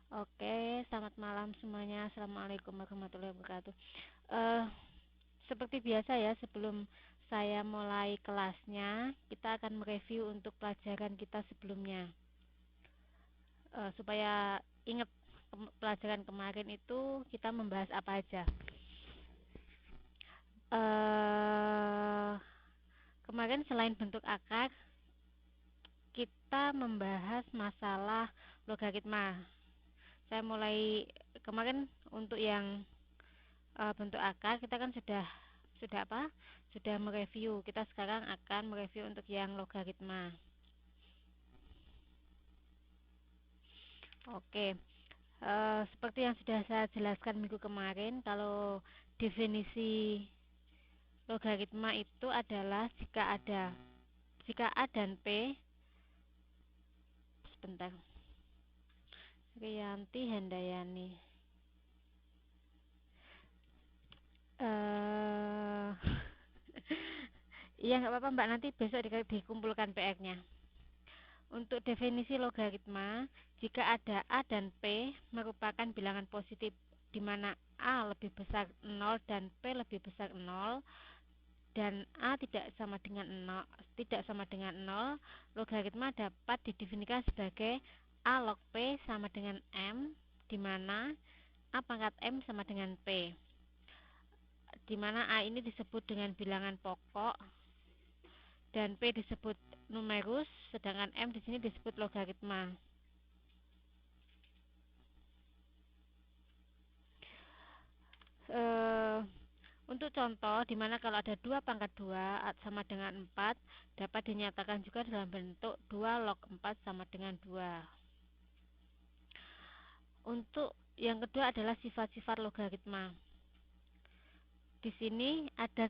Oke, selamat malam semuanya. Assalamualaikum warahmatullahi wabarakatuh. Eh, Seperti biasa ya, sebelum saya mulai kelasnya, kita akan mereview untuk pelajaran kita sebelumnya. Supaya ingat pelajaran kemarin itu kita membahas apa aja. Eh, Kemarin selain bentuk akar, kita membahas masalah logaritma. Saya mulai kemarin untuk yang bentuk akar kita kan sudah apa? Sudah mereview. Kita sekarang akan mereview untuk yang logaritma. Oke. Seperti yang sudah saya jelaskan minggu kemarin, kalau definisi logaritma itu adalah jika A dan P, sebentar, Rianti Handayani. eh Iya nggak apa-apa Mbak, nanti besok dikumpulkan PR-nya. Untuk definisi logaritma, jika ada A dan P merupakan bilangan positif di mana A lebih besar 0 dan P lebih besar 0 dan A tidak sama dengan 0, logaritma dapat didefinisikan sebagai A log P sama dengan M, di mana A pangkat M sama dengan P, di mana A ini disebut dengan bilangan pokok dan P disebut numerus, sedangkan M di sini disebut logaritma. Eh, untuk contoh, di mana kalau ada 2 pangkat 2 sama dengan 4, dapat dinyatakan juga dalam bentuk 2 log 4 sama dengan 2. Untuk yang kedua adalah sifat-sifat logaritma. Di sini ada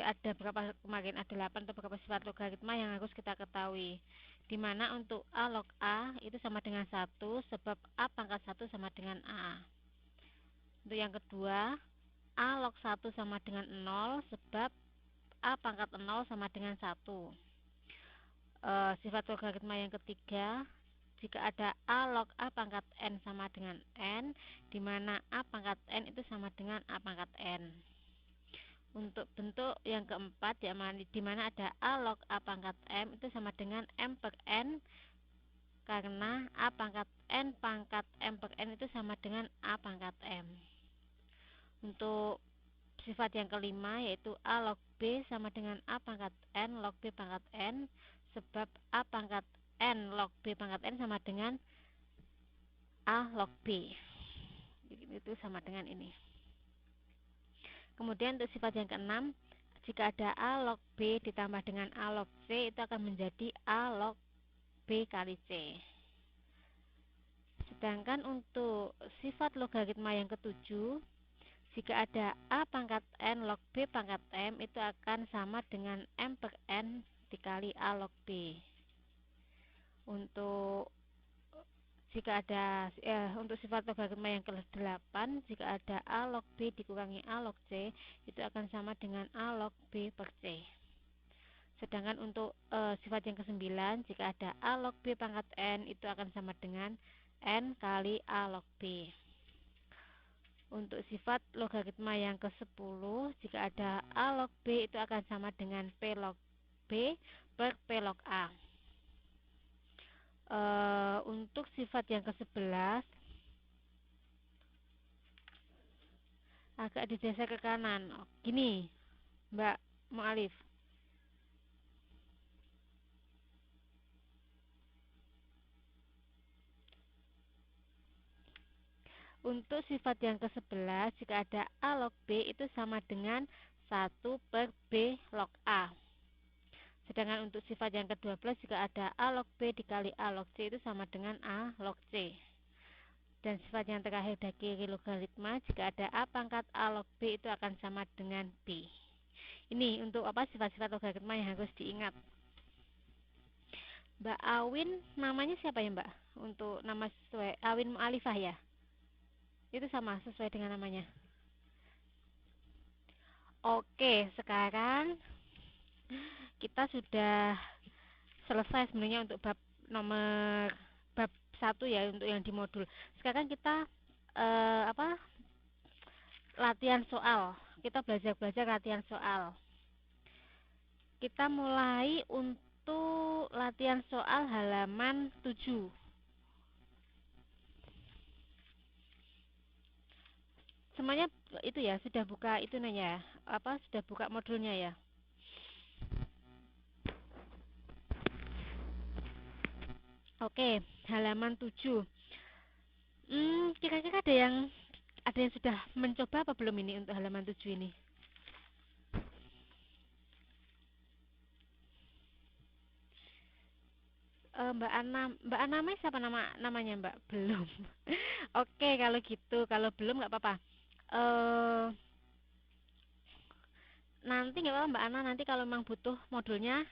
ada berapa kemarin? Ada 8 atau berapa sifat logaritma yang harus kita ketahui. Di mana untuk A log A itu sama dengan 1 sebab A pangkat 1 sama dengan A. Untuk yang kedua, A log 1 sama dengan 0 sebab A pangkat 0 sama dengan 1. Sifat logaritma yang ketiga, jika ada A log A pangkat N sama dengan N, di mana A pangkat N itu sama dengan A pangkat N. Untuk bentuk yang keempat, di mana ada A log A pangkat M itu sama dengan M per N, karena A pangkat N pangkat M per N itu sama dengan A pangkat M. Untuk sifat yang kelima, yaitu A log B sama dengan A pangkat N log B pangkat N, sebab A pangkat N log B pangkat N sama dengan A log B. Itu sama dengan ini. Kemudian untuk sifat yang keenam, jika ada A log B ditambah dengan A log C, itu akan menjadi A log B kali C. Sedangkan untuk sifat logaritma yang ketujuh, jika ada A pangkat N log B pangkat M, itu akan sama dengan M per N dikali A log B. Untuk sifat logaritma yang ke-8, jika ada A log B dikurangi A log C, itu akan sama dengan A log B per C. Sedangkan untuk sifat yang ke-9, jika ada A log B pangkat N, itu akan sama dengan N kali A log B. Untuk sifat logaritma yang ke-10, jika ada A log B itu akan sama dengan P log B per P log A. Untuk sifat yang ke-11 agak digeser ke kanan. Gini, Mbak Mu'alif. Untuk sifat yang ke-11, jika ada A log B itu sama dengan 1 per B log A. Sedangkan untuk sifat yang ke-12, jika ada A log B dikali A log C itu sama dengan A log C. Dan sifat yang terakhir dari logaritma, jika ada A pangkat A log B itu akan sama dengan B. Ini untuk sifat-sifat logaritma yang harus diingat. Mbak Awin, namanya siapa ya Mbak? Untuk nama sesuai Awin Mu'alifah ya? Itu sama sesuai dengan namanya. Oke, sekarang kita sudah selesai sebenarnya untuk bab satu ya untuk yang di modul. Sekarang kita apa, latihan soal. Kita belajar latihan soal. Kita mulai untuk latihan soal halaman 7. Semuanya itu ya, sudah buka itu nanya, apa, sudah buka modulnya ya. Oke, halaman 7. Kira-kira ada yang sudah mencoba apa belum ini untuk halaman 7 ini? Mbak Ana siapa namanya Mbak? Belum. Oke, kalau gitu, kalau belum nggak apa-apa. Eh Nanti nggak apa-apa Mbak Ana, nanti kalau memang butuh modulnya,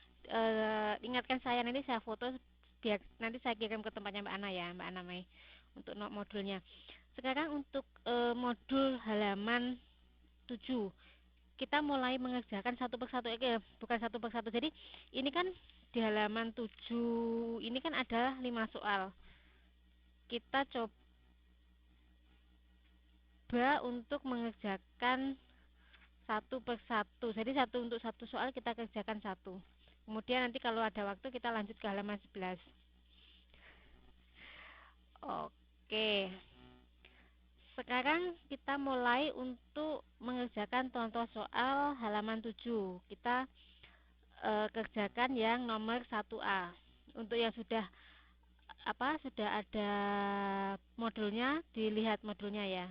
ingatkan saya, nanti saya foto biar nanti saya kirim ke tempatnya Mbak Ana ya, Mbak Ana Mei, untuk modulnya. Sekarang untuk modul halaman 7, kita mulai mengerjakan satu persatu, bukan satu persatu. Jadi ini kan di halaman 7 ini kan ada 5 soal. Kita coba untuk mengerjakan satu persatu. Jadi untuk satu soal kita kerjakan satu. Kemudian nanti kalau ada waktu kita lanjut ke halaman 11. Oke. Sekarang kita mulai untuk mengerjakan contoh soal halaman 7. Kita kerjakan yang nomor 1A. Untuk yang sudah ada modulnya, dilihat modulnya ya.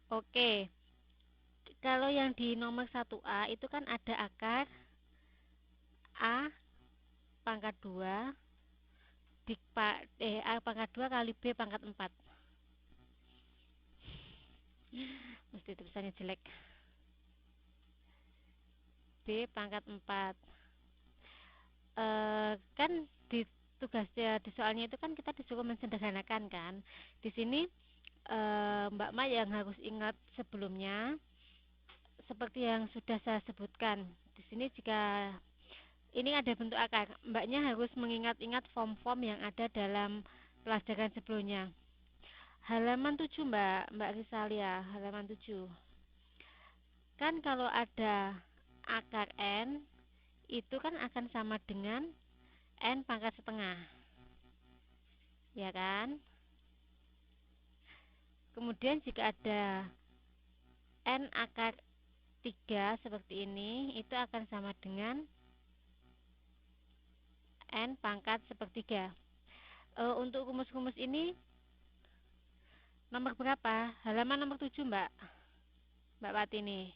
Oke. Kalau yang di nomor 1A itu kan ada akar A pangkat 2 A pangkat 2 kali B pangkat 4. Mesti tulisannya jelek. B pangkat 4. Kan di tugasnya, di soalnya itu kan kita disuruh mensederhanakan kan. Di sini Mbak Ma yang harus ingat sebelumnya, seperti yang sudah saya sebutkan. Di sini jika ini ada bentuk akar, Mbaknya harus mengingat-ingat form-form yang ada dalam pelajaran sebelumnya. Halaman 7 Mbak Risalia, halaman 7. Kan kalau ada akar N, itu kan akan sama dengan N pangkat setengah. Ya kan? Kemudian jika ada N akar 3 seperti ini, itu akan sama dengan N pangkat sepertiga. Untuk rumus-rumus ini nomor berapa? Halaman nomor 7 Mbak Watini.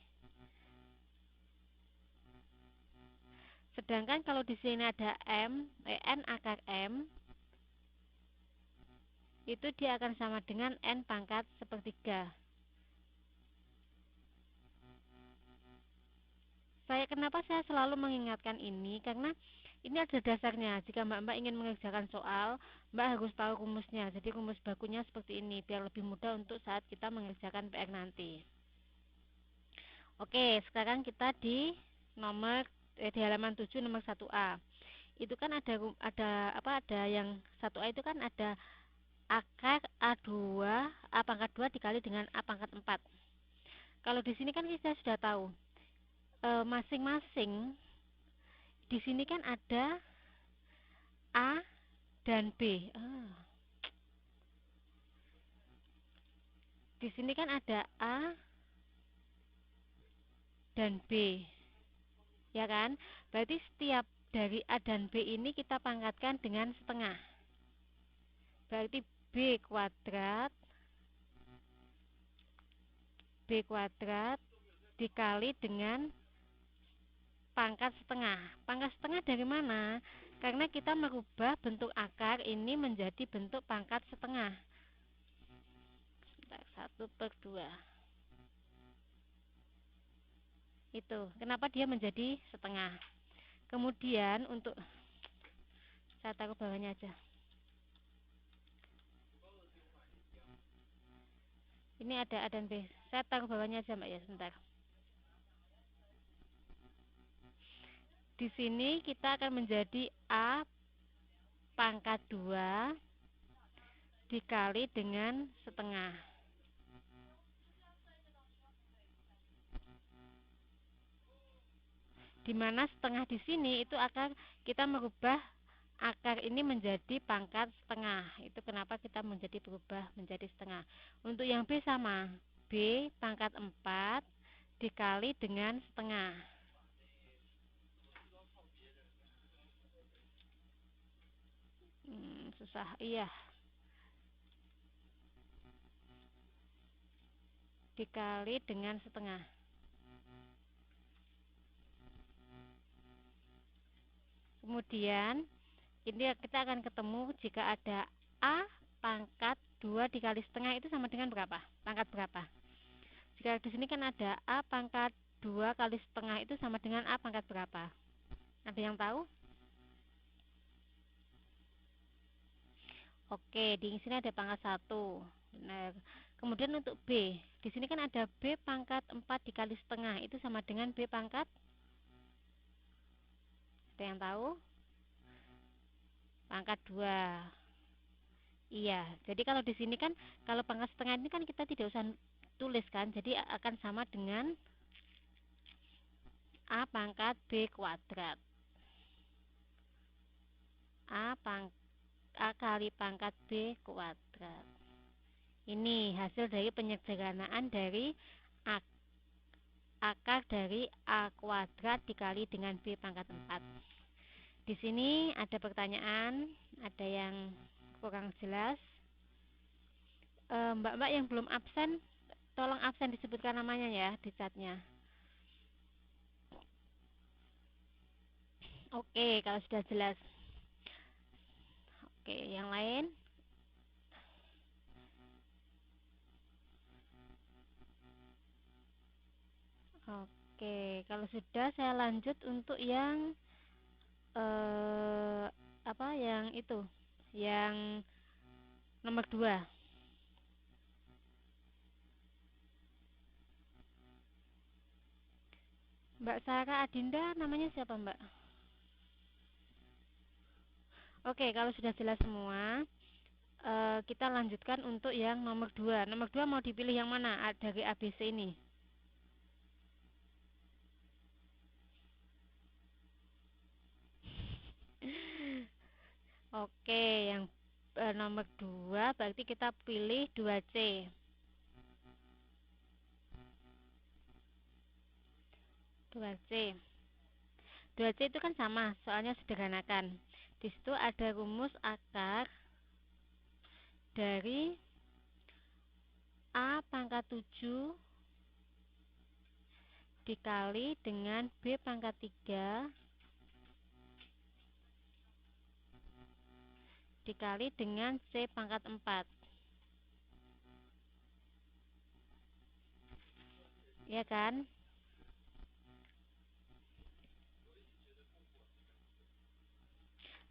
Sedangkan kalau di sini ada N akar M, itu dia akan sama dengan N pangkat sepertiga. Kenapa saya selalu mengingatkan ini? Karena ini ada dasarnya. Jika Mbak ingin mengerjakan soal, Mbak harus tahu rumusnya. Jadi rumus bakunya seperti ini, biar lebih mudah untuk saat kita mengerjakan PR nanti. Oke, sekarang kita di di halaman 7 nomor 1A. Itu kan ada yang 1A itu kan ada akar A2, A pangkat 2 dikali dengan A pangkat 4. Kalau di sini kan kita sudah tahu, masing-masing di sini kan ada A dan B. Di sini kan ada A dan B. Ya kan? Berarti setiap dari A dan B ini kita pangkatkan dengan setengah. Berarti B kuadrat dikali dengan pangkat setengah. Pangkat setengah dari mana? Karena kita merubah bentuk akar ini menjadi bentuk pangkat setengah. 1/2. Itu. Kenapa dia menjadi setengah? Kemudian untuk, saya taruh bawahnya aja. Ini ada A dan B. Saya taruh bawahnya aja Mbak ya, sebentar. Di sini kita akan menjadi A pangkat 2 dikali dengan setengah. Dimana setengah di sini itu akan kita merubah akar ini menjadi pangkat setengah. Itu kenapa kita berubah menjadi setengah. Untuk yang B sama, B pangkat 4 dikali dengan setengah. Susah, iya. Dikali dengan setengah. Kemudian ini kita akan ketemu jika ada A pangkat 2 dikali setengah itu sama dengan berapa? Pangkat berapa? Jika di sini kan ada A pangkat 2 kali setengah itu sama dengan A pangkat berapa? Ada yang tahu? Oke, di sini ada pangkat 1. Benar. Kemudian untuk B, di sini kan ada B pangkat 4 dikali setengah itu sama dengan B pangkat, ada yang tahu? Pangkat 2. Iya, jadi kalau di sini kan kalau pangkat setengah ini kan kita tidak usah tulis kan, jadi akan sama dengan A pangkat B kuadrat. A kali pangkat B kuadrat. Ini hasil dari penyederhanaan dari akar dari A kuadrat dikali dengan B pangkat 4. Di sini ada pertanyaan, ada yang kurang jelas. Mbak-mbak yang belum absen, tolong absen disebutkan namanya ya di chatnya. Oke, kalau sudah jelas. Oke, yang lain? Oke, kalau sudah saya lanjut untuk yang apa yang itu? Yang nomor 2. Mbak Sarah Adinda namanya siapa, Mbak? Oke, kalau sudah jelas semua, kita lanjutkan untuk yang nomor 2. Nomor 2 mau dipilih yang mana dari ABC ini? Oke, yang nomor 2 berarti kita pilih 2C. 2C. 2C itu kan sama, soalnya sederhanakan. Di situ ada rumus akar dari A pangkat 7 dikali dengan B pangkat 3 dikali dengan C pangkat 4. Ya kan?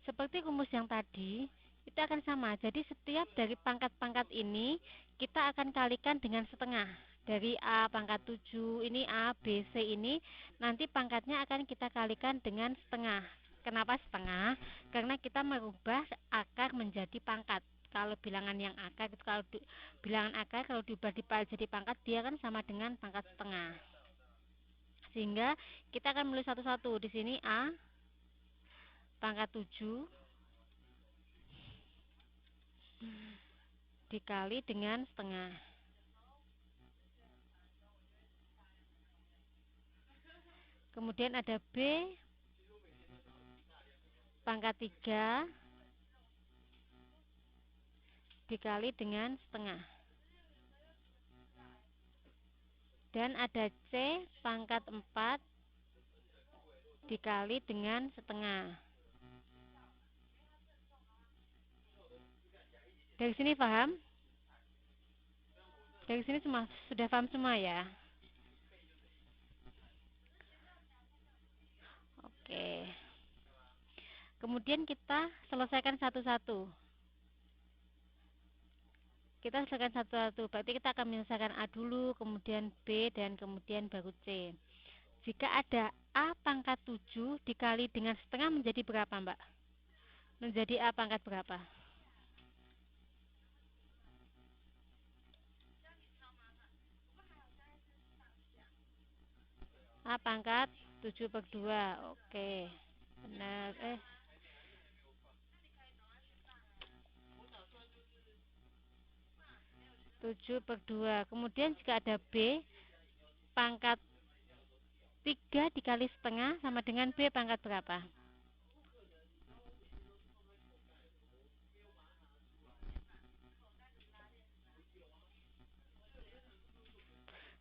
Seperti rumus yang tadi, itu akan sama. Jadi setiap dari pangkat-pangkat ini kita akan kalikan dengan setengah. Dari A pangkat 7 ini A, B, C ini nanti pangkatnya akan kita kalikan dengan setengah. Kenapa setengah? Karena kita merubah akar menjadi pangkat. Kalau bilangan yang akar itu bilangan akar kalau diubah jadi pangkat dia kan sama dengan pangkat setengah. Sehingga kita akan menulis satu-satu. Di sini A pangkat 7 dikali dengan setengah. Kemudian ada B pangkat 3 dikali dengan setengah. Dan ada C pangkat 4 dikali dengan setengah. Dari sini paham? Dari sini sudah paham semua ya? Oke. Kemudian kita selesaikan satu-satu. Kita selesaikan satu-satu. Berarti kita akan menyelesaikan A dulu, kemudian B, dan kemudian baru C. Jika ada A pangkat 7 dikali dengan setengah menjadi berapa, Mbak? Menjadi A pangkat berapa? A pangkat 7 per 2. Oke. Benar. 7 per 2. Kemudian jika ada B pangkat 3 dikali setengah sama dengan B pangkat berapa?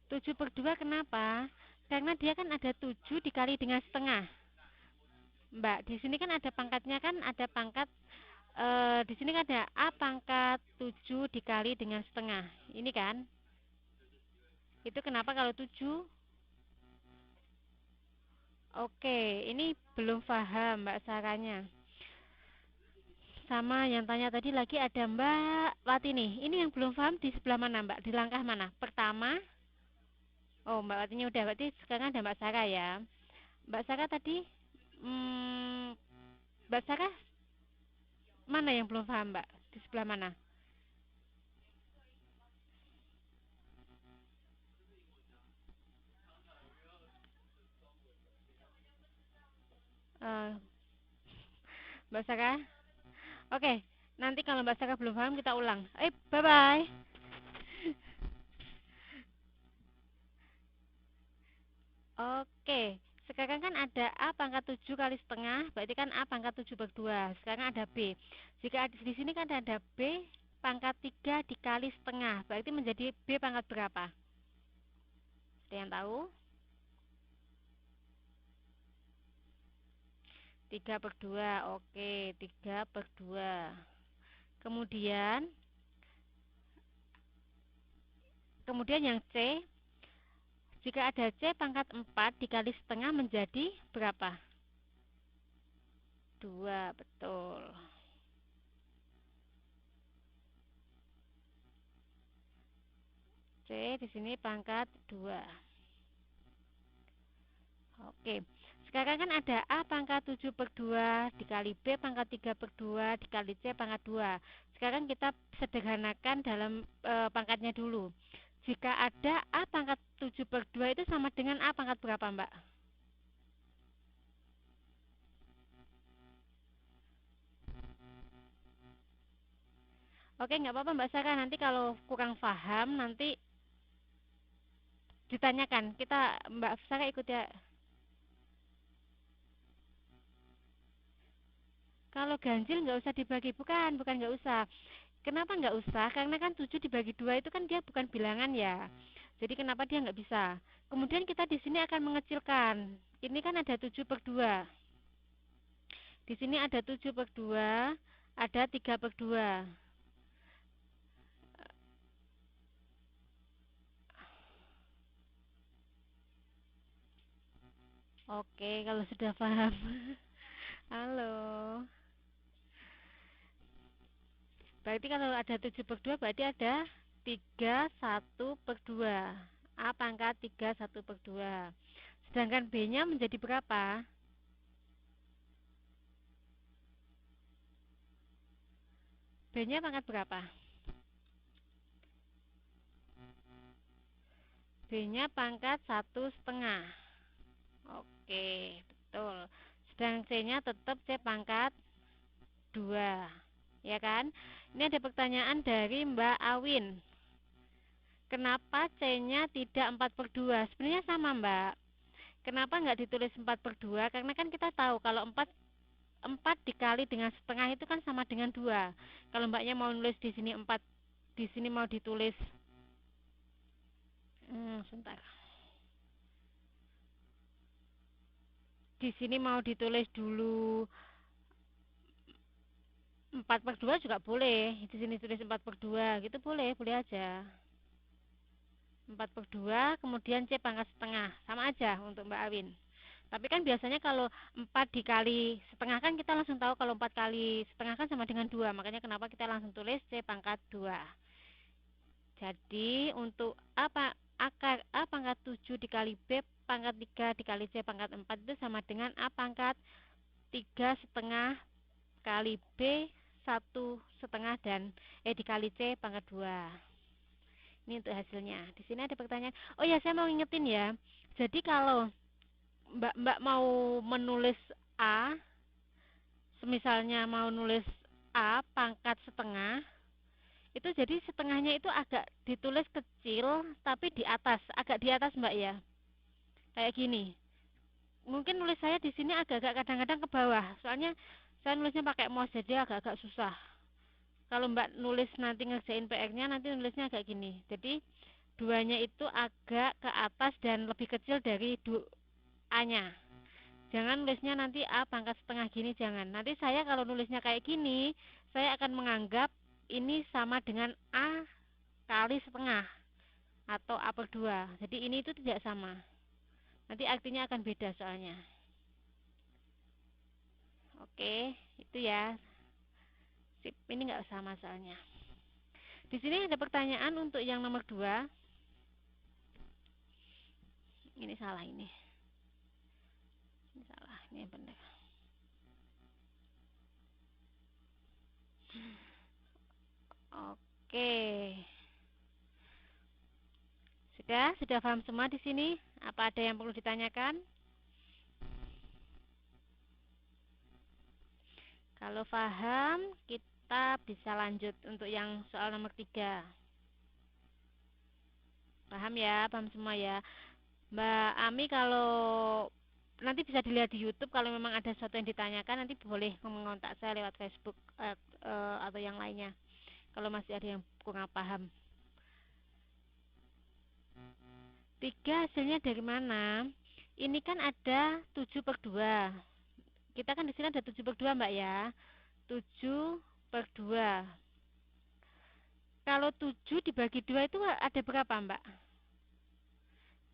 7 per 2 kenapa? Karena dia kan ada 7 dikali dengan setengah. Mbak, di sini kan ada pangkatnya, kan ada pangkat di sini kan ada A pangkat 7 dikali dengan setengah. Ini kan? Itu kenapa kalau 7? Oke, ini belum paham Mbak Saranya. Sama yang tanya tadi lagi ada Mbak Wati nih. Ini yang belum paham di sebelah mana Mbak? Di langkah mana? Pertama. Oh, Mbak Watinya udah. Berarti sekarang ada Mbak Sarah ya. Mbak Sarah tadi, hmm, Mbak Sarah mana yang belum paham Mbak? Di sebelah mana? Eh, Mbak Sarah? Oke, nanti kalau Mbak Sarah belum paham kita ulang. Bye-bye. Oke, sekarang kan ada A pangkat 7 kali setengah, berarti kan A pangkat 7 per 2. Sekarang ada B. Jika di sini kan ada B pangkat 3 dikali setengah, berarti menjadi B pangkat berapa? Ada yang tahu? 3 per 2. Oke, 3 per 2. Kemudian, yang C, jika ada C pangkat 4 dikali setengah menjadi berapa? 2, betul. C di sini pangkat 2. Oke. Sekarang kan ada A pangkat 7 per 2 dikali B pangkat 3 per 2 dikali C pangkat 2. Sekarang kita sederhanakan dalam pangkatnya dulu. Jika ada A pangkat 7 per 2 itu sama dengan A pangkat berapa, Mbak? Oke, nggak apa-apa Mbak Sarah. Nanti kalau kurang paham nanti ditanyakan. Mbak Sarah ikut ya. Kalau ganjil nggak usah dibagi, bukan nggak usah. Kenapa nggak usah? Karena kan 7 dibagi 2 itu kan dia bukan bilangan ya. Jadi kenapa dia nggak bisa? Kemudian kita di sini akan mengecilkan. Ini kan ada 7 per 2. Di sini ada 7 per 2, ada 3 per 2. Oke, kalau sudah paham. Halo. Berarti kalau ada 7 per 2 berarti ada 3 1 per 2. A pangkat 3 1 per 2. Sedangkan B-nya menjadi berapa? B-nya pangkat berapa? B-nya pangkat 1,5. Oke, betul. Sedang C-nya tetap C pangkat 2. Ya kan? Ini ada pertanyaan dari Mbak Awin. Kenapa C-nya tidak 4 per 2? Sebenarnya sama Mbak. Kenapa nggak ditulis 4 per 2? Karena kan kita tahu kalau 4 dikali dengan setengah itu kan sama dengan 2. Kalau mbaknya mau nulis di sini 4, di sini mau ditulis sebentar. Di sini mau ditulis dulu 4 per 2 juga boleh. Di sini tulis 4 per 2 gitu boleh, boleh aja. 4 per 2 kemudian C pangkat setengah. Sama aja untuk Mbak Awin. Tapi kan biasanya kalau 4 dikali setengah kan kita langsung tahu kalau 4 kali setengah kan sama dengan 2. Makanya kenapa kita langsung tulis C pangkat 2. Jadi untuk akar A pangkat 7 dikali B pangkat 3 dikali C pangkat 4 itu sama dengan A pangkat 3,5 kali B 1,5 dan dikali C pangkat 2. Ini untuk hasilnya. Di sini ada pertanyaan. Oh ya, saya mau ingetin ya. Jadi kalau Mbak mau menulis A, misalnya mau nulis A pangkat setengah, itu jadi setengahnya itu agak ditulis kecil tapi di atas, agak di atas Mbak ya. Kayak gini. Mungkin nulis saya di sini agak-agak kadang-kadang ke bawah. Soalnya saya nulisnya pakai mouse jadi agak-agak susah. Kalau Mbak nulis nanti ngerjain PR-nya, nanti nulisnya agak gini. Jadi duanya itu agak ke atas dan lebih kecil dari A-nya. Jangan nulisnya nanti A pangkat setengah gini, jangan. Nanti saya kalau nulisnya kayak gini, saya akan menganggap ini sama dengan A kali setengah atau A per 2. Jadi ini itu tidak sama. Nanti artinya akan beda soalnya. Oke, itu ya. Sip, ini nggak sama soalnya. Di sini ada pertanyaan untuk yang nomor 2. Ini salah ini. Ini salah, ini yang benar. Oke. Sudah paham semua di sini? Apa ada yang perlu ditanyakan? Kalau paham, kita bisa lanjut untuk yang soal nomor 3. Paham ya? Paham semua ya? Mbak Ami, kalau nanti bisa dilihat di YouTube, kalau memang ada sesuatu yang ditanyakan, nanti boleh mengontak saya lewat Facebook atau yang lainnya. Kalau masih ada yang kurang paham. 3 hasilnya dari mana? Ini kan ada 7 per 2. Kita kan di sini ada 7 per 2 Mbak ya. 7 per 2. Kalau 7 dibagi 2 itu ada berapa Mbak?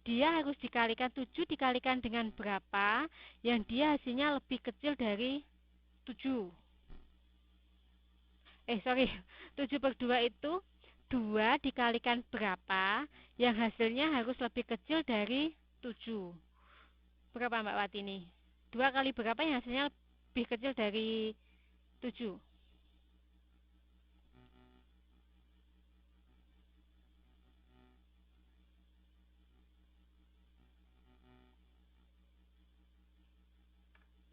Dia harus dikalikan 7 dikalikan dengan berapa yang dia hasilnya lebih kecil dari 7. Sorry, 7 per 2 itu 2 dikalikan berapa yang hasilnya harus lebih kecil dari 7. Berapa Mbak Wati ini? 2 kali berapa yang hasilnya lebih kecil dari 7?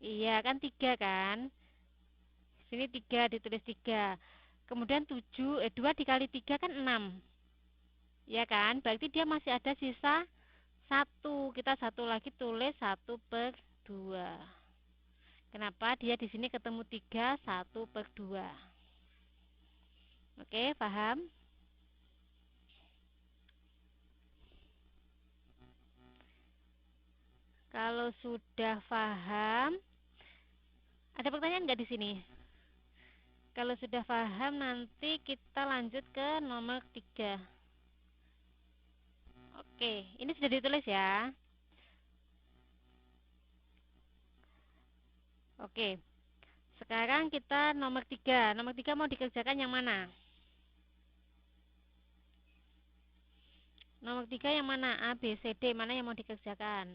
Iya kan 3 kan? Sini 3 ditulis 3. Kemudian 2 dikali 3 kan 6. Ya kan? Berarti dia masih ada sisa 1. Kita satu lagi tulis 1 per 2. Kenapa? Dia di sini ketemu 3, 1 per 2. Oke, paham? Kalau sudah paham, ada pertanyaan nggak di sini? Kalau sudah paham, nanti kita lanjut ke nomor 3. Oke, ini sudah ditulis ya. Oke, sekarang kita nomor 3. Nomor 3 mau dikerjakan yang mana? Nomor 3 yang mana? A, B, C, D. Mana yang mau dikerjakan?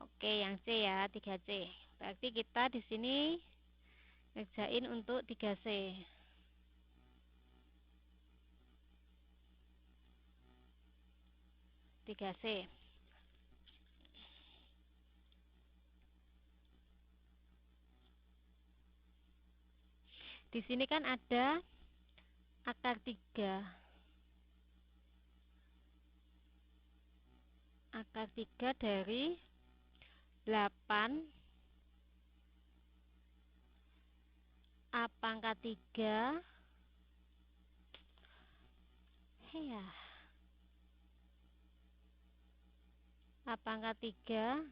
Oke, yang C ya, 3C. Berarti kita di sini ngerjain untuk 3C. 3C. Di sini kan ada akar 3. Akar 3 dari 8 A pangkat 3. Ya. A pangkat 3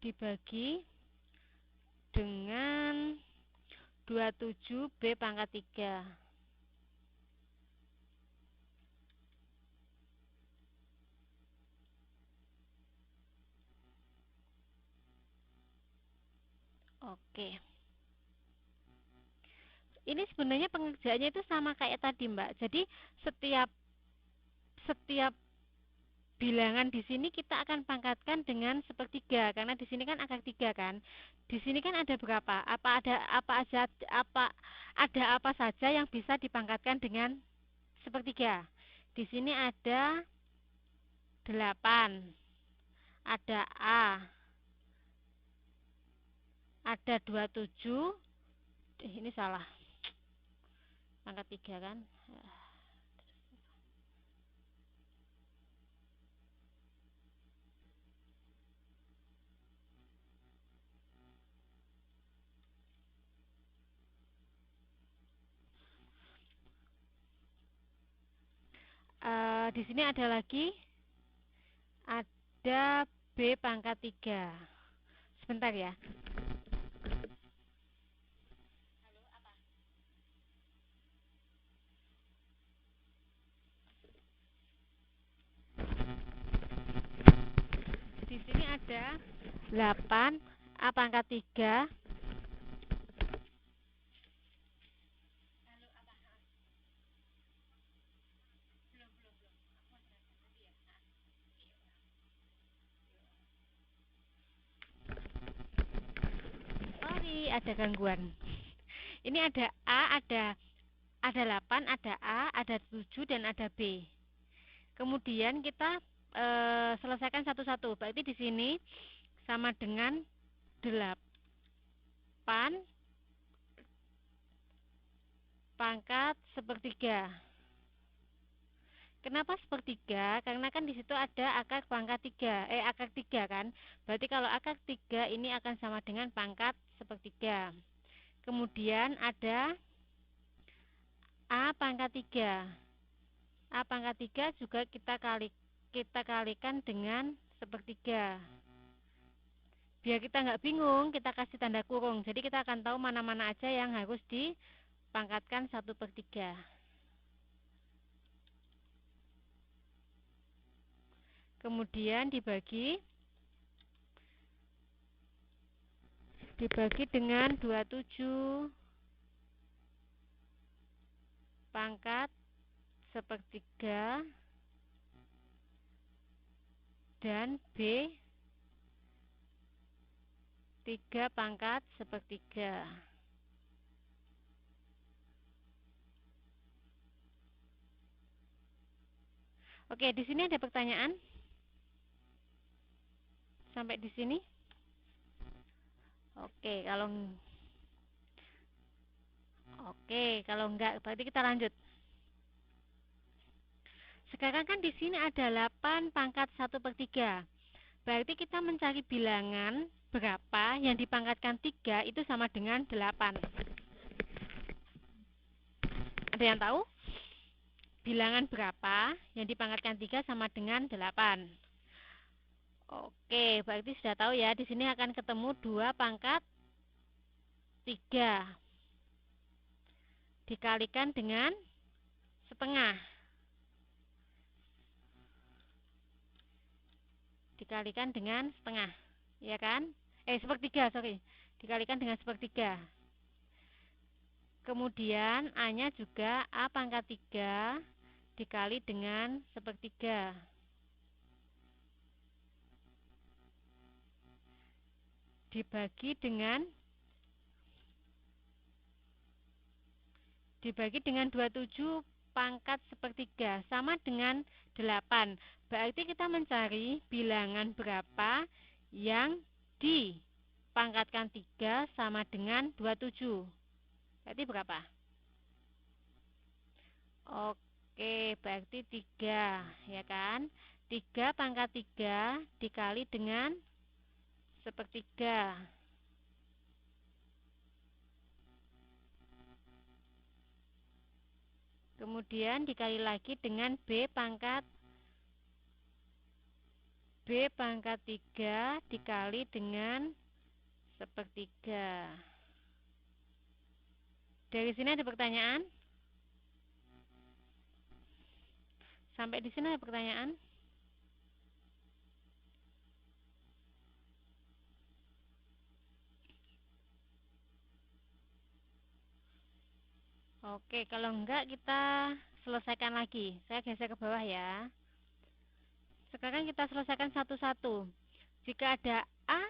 dibagi dengan 27 B pangkat 3. Oke. Ini sebenarnya pengerjaannya itu sama kayak tadi Mbak. Jadi setiap setiap bilangan di sini kita akan pangkatkan dengan sepertiga karena di sini kan akar 3 kan. Di sini kan ada berapa? Ada apa saja yang bisa dipangkatkan dengan sepertiga? Di sini ada 8, ada A, ada 27. Ini salah. Pangkat 3 kan? Di sini ada lagi, ada B pangkat 3. Sebentar ya. Di sini ada 8 A pangkat 3. Sorry, ada gangguan. Ini ada A, ada 8, ada A, ada 7 dan ada B. Kemudian kita selesaikan satu-satu. Berarti di sini sama dengan 8 pangkat sepertiga. Kenapa sepertiga? Karena kan di situ ada akar pangkat 3, akar 3 kan. Berarti kalau akar 3 ini akan sama dengan pangkat sepertiga. Kemudian ada A pangkat 3. A pangkat 3 juga kita kalikan dengan sepertiga. Biar kita nggak bingung, kita kasih tanda kurung. Jadi kita akan tahu mana-mana aja yang harus dipangkatkan 1/3. Kemudian dibagi dengan 27 pangkat sepertiga dan B 3 pangkat sepertiga. Oke, di sini ada pertanyaan sampai di sini. Oke, kalau enggak berarti kita lanjut. Sekarang kan di sini ada 8 pangkat 1/3. Berarti kita mencari bilangan berapa yang dipangkatkan 3 itu sama dengan 8. Ada yang tahu? Bilangan berapa yang dipangkatkan 3 sama dengan 8? Oke, berarti sudah tahu ya, di sini akan ketemu 2 pangkat 3 dikalikan dengan setengah. Dikalikan dengan setengah, ya kan? Sepertiga, sorry. Dikalikan dengan sepertiga. Kemudian A-nya juga A pangkat 3 dikali dengan sepertiga. Dibagi dengan 27 pangkat sepertiga sama dengan 8. Berarti kita mencari bilangan berapa yang dipangkatkan 3 sama dengan 27. Berarti berapa? Oke, berarti 3, ya kan? 3 pangkat 3 dikali dengan sepertiga. Kemudian dikali lagi dengan B pangkat 3 dikali dengan sepertiga. Dari sini ada pertanyaan? Sampai di sini ada pertanyaan? Oke, kalau enggak kita selesaikan lagi. Saya geser ke bawah ya. Sekarang kita selesaikan satu-satu. Jika ada A